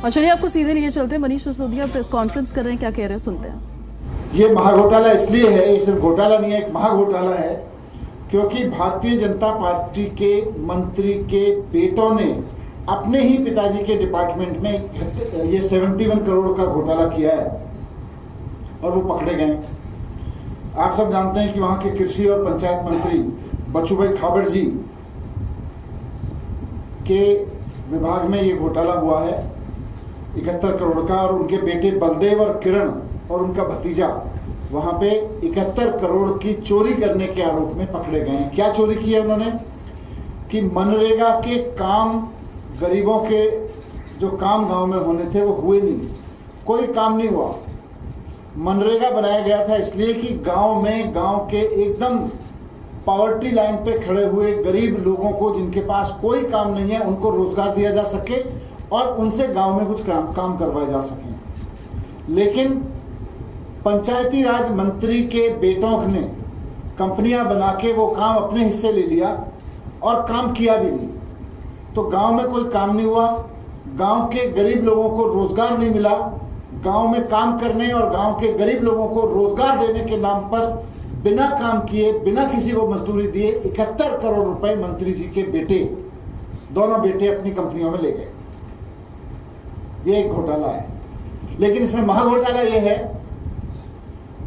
और चलिए आपको सीधे लिए चलते हैं। मनीष सिसोदिया प्रेस कॉन्फ्रेंस कर रहे हैं, क्या कह रहे हैं सुनते हैं। ये महाघोटाला इसलिए है, ये सिर्फ घोटाला नहीं है, एक महाघोटाला है, क्योंकि भारतीय जनता पार्टी के मंत्री के बेटों ने अपने ही पिताजी के डिपार्टमेंट में ये 71 करोड़ का घोटाला किया है और वो पकड़े गए। आप सब जानते हैं कि वहाँ के कृषि और पंचायत मंत्री बचूभाई खाबड़ जी के विभाग में ये घोटाला हुआ है 71 करोड़ का, और उनके बेटे बलदेव और किरण और उनका भतीजा वहाँ पे 71 करोड़ की चोरी करने के आरोप में पकड़े गए हैं। क्या चोरी की है उन्होंने कि मनरेगा के काम, गरीबों के जो काम गांव में होने थे वो हुए नहीं, कोई काम नहीं हुआ। मनरेगा बनाया गया था इसलिए कि गांव में, गांव के एकदम पॉवर्टी लाइन पे खड़े हुए गरीब लोगों को, जिनके पास कोई काम नहीं है, उनको रोजगार दिया जा सके और उनसे गांव में कुछ काम करवाए जा सके। लेकिन पंचायती राज मंत्री के बेटों ने कंपनियां बना के वो काम अपने हिस्से ले लिया और काम किया भी नहीं, तो गांव में कोई काम नहीं हुआ, गांव के गरीब लोगों को रोजगार नहीं मिला। गांव में काम करने और गांव के गरीब लोगों को रोजगार देने के नाम पर बिना काम किए, बिना किसी को मजदूरी दिए 71 करोड़ रुपए मंत्री जी के बेटे, दोनों बेटे अपनी कंपनियों में ले गए। ये एक घोटाला है। लेकिन इसमें महाघोटाला यह है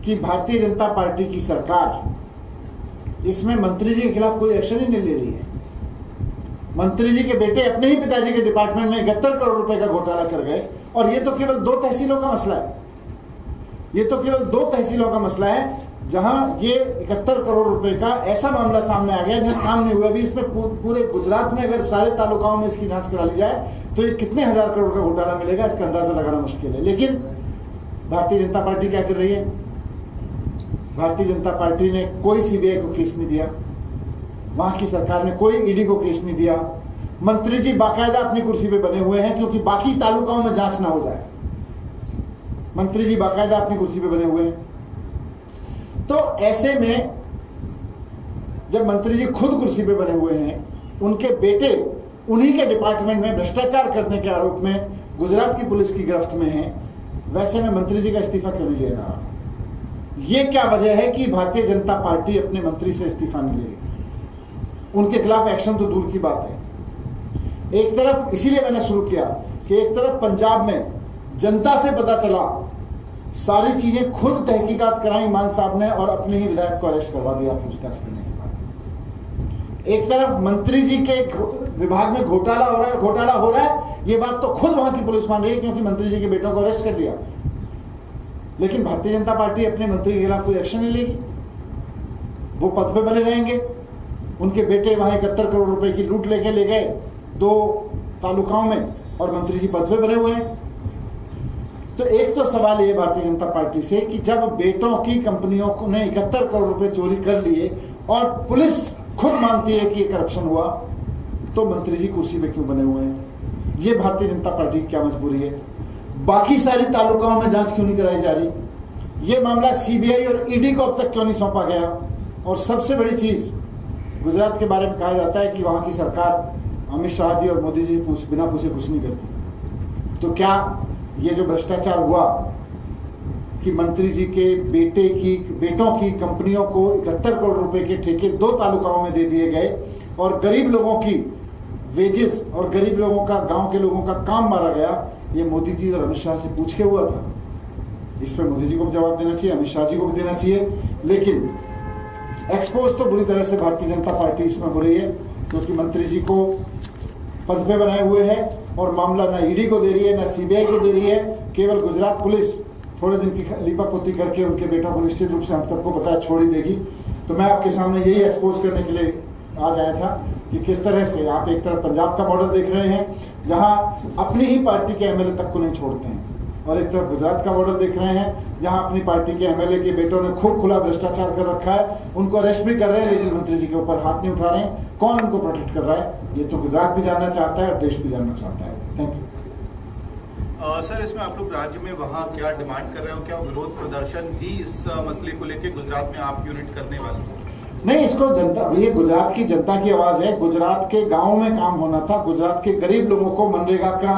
कि भारतीय जनता पार्टी की सरकार इसमें मंत्री जी के खिलाफ कोई एक्शन ही नहीं ले रही है। मंत्री जी के बेटे अपने ही पिताजी के डिपार्टमेंट में 71 करोड़ रुपए का घोटाला कर गए, और ये तो केवल 2 तहसीलों का मसला है। ये तो केवल 2 तहसीलों का मसला है जहां ये 71 करोड़ रुपए का ऐसा मामला सामने आ गया जहां काम नहीं हुआ। अभी इसमें पूरे गुजरात में अगर सारे तालुकाओं में इसकी जांच करा ली जाए तो ये कितने हजार करोड़ का घोटाला मिलेगा, इसका अंदाजा लगाना मुश्किल है। लेकिन भारतीय जनता पार्टी क्या कर रही है? भारतीय जनता पार्टी ने कोई सीबीआई को केस नहीं दिया, वहां की सरकार ने कोई ईडी को केस नहीं दिया। मंत्री जी बाकायदा अपनी कुर्सी पे बने हुए हैं क्योंकि बाकी तालुकाओं में जांच ना हो जाए। मंत्री जी बाकायदा अपनी कुर्सी पे बने हुए हैं। तो ऐसे में जब मंत्री जी खुद कुर्सी पे बने हुए हैं, उनके बेटे उन्हीं के डिपार्टमेंट में भ्रष्टाचार करने के आरोप में गुजरात की पुलिस की गिरफ्त में है, वैसे में मंत्री जी का इस्तीफा क्यों नहीं लिया जा रहा? ये क्या वजह है कि भारतीय जनता पार्टी अपने मंत्री से इस्तीफा नहीं ले रही? उनके खिलाफ एक्शन तो दूर की बात है। एक तरफ इसीलिए मैंने शुरू किया कि एक तरफ पंजाब में जनता से पता चला, सारी चीजें खुद तहकीकात कराई मान साहब ने और अपने ही विधायक को अरेस्ट करवा दिया पूछताछ करने के बाद। एक तरफ मंत्री जी के विभाग में घोटाला हो रहा है, ये बात तो खुद वहां की पुलिस मान रही है क्योंकि मंत्री जी के बेटों को अरेस्ट कर लिया। लेकिन भारतीय जनता पार्टी अपने मंत्री के खिलाफ कोई एक्शन नहीं लेगी। वो पद पे बने रहेंगे। उनके बेटे वहां 71 करोड़ रुपए की लूट लेके ले गए 2 तालुकाओं में, और मंत्री जी पद पे बने हुए हैं। तो एक तो सवाल ये भारतीय जनता पार्टी से कि जब बेटों की कंपनियों ने 71 करोड़ रुपए चोरी कर लिए और पुलिस खुद मानती है कि ये करप्शन हुआ, तो मंत्री जी कुर्सी पे क्यों बने हुए हैं? ये भारतीय जनता पार्टी की क्या मजबूरी है? बाकी सारी तालुकाओं में जांच क्यों नहीं कराई जा रही? ये मामला सीबीआई और ईडी को अब तक क्यों नहीं सौंपा गया? और सबसे बड़ी चीज, गुजरात के बारे में कहा जाता है कि वहाँ की सरकार अमित शाह जी और मोदी जी बिना पूछे कुछ नहीं करती। तो क्या ये जो भ्रष्टाचार हुआ कि मंत्री जी के बेटों की कंपनियों को 71 करोड़ रुपए के ठेके 2 तालुकाओं में दे दिए गए और गरीब लोगों की वेजेस और गरीब लोगों का, गांव के लोगों का काम मारा गया, ये मोदी जी और अमित शाह से पूछ के हुआ था? इस पर मोदी जी को भी जवाब देना चाहिए, अमित शाह जी को भी देना चाहिए। लेकिन एक्सपोज तो बुरी तरह से भारतीय जनता पार्टी इसमें हो रही है क्योंकि मंत्री जी को पद पे बनाए हुए है और मामला ना ईडी को दे रही है ना सीबीआई को दे रही है। केवल गुजरात पुलिस थोड़े दिन की लिपापोती करके उनके बेटों को निश्चित रूप से हम सबको पता छोड़ ही देगी। तो मैं आपके सामने यही एक्सपोज करने के लिए आज आया था कि किस तरह से आप एक तरफ पंजाब का मॉडल देख रहे हैं जहां अपनी ही पार्टी के एमएलए तक को नहीं छोड़ते हैं, और एक तरफ गुजरात का मॉडल देख रहे हैं जहां अपनी पार्टी के एमएलए के बेटों ने खूब खुला भ्रष्टाचार कर रखा है, उनको अरेस्ट भी कर रहे हैं लेकिन मंत्री जी के ऊपर हाथ नहीं उठा रहे हैं। कौन उनको प्रोटेक्ट कर रहा है? ये तो गुजरात भी जानना चाहता है और देश भी जानना चाहता है। Thank you. सर, इसमें आप लोग राज्य में वहाँ क्या डिमांड कर रहे हो? क्या विरोध प्रदर्शन भी इस मसले को लेकर गुजरात में आप यूनिट करने वाले हो? नहीं, इसको जनता, ये गुजरात की जनता की आवाज़ है। गुजरात के गाँव में काम होना था, गुजरात के गरीब लोगों को मनरेगा का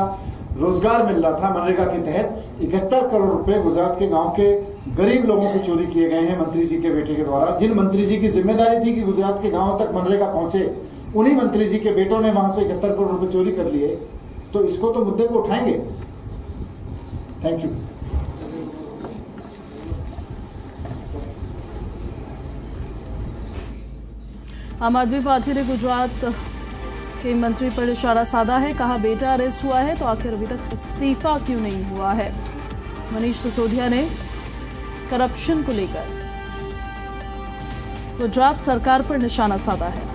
रोजगार मिल रहा था मनरेगा के तहत। 71 करोड़ रुपए गुजरात के गांव के गरीब लोगों को चोरी किए गए हैं मंत्री जी के बेटे के द्वारा। जिन मंत्री जी की जिम्मेदारी थी कि गुजरात के गांवों तक मनरेगा पहुंचे, उन्हीं मंत्री जी के बेटों ने वहां से 71 करोड़ रुपए चोरी कर लिए। तो इसको तो मुद्दे को उठाएंगे। Thank you. आम आदमी पार्टी ने गुजरात के मंत्री पर निशाना साधा है। कहा बेटा अरेस्ट हुआ है तो आखिर अभी तक इस्तीफा क्यों नहीं हुआ है। मनीष सिसोदिया ने करप्शन को लेकर गुजरात सरकार पर निशाना साधा है।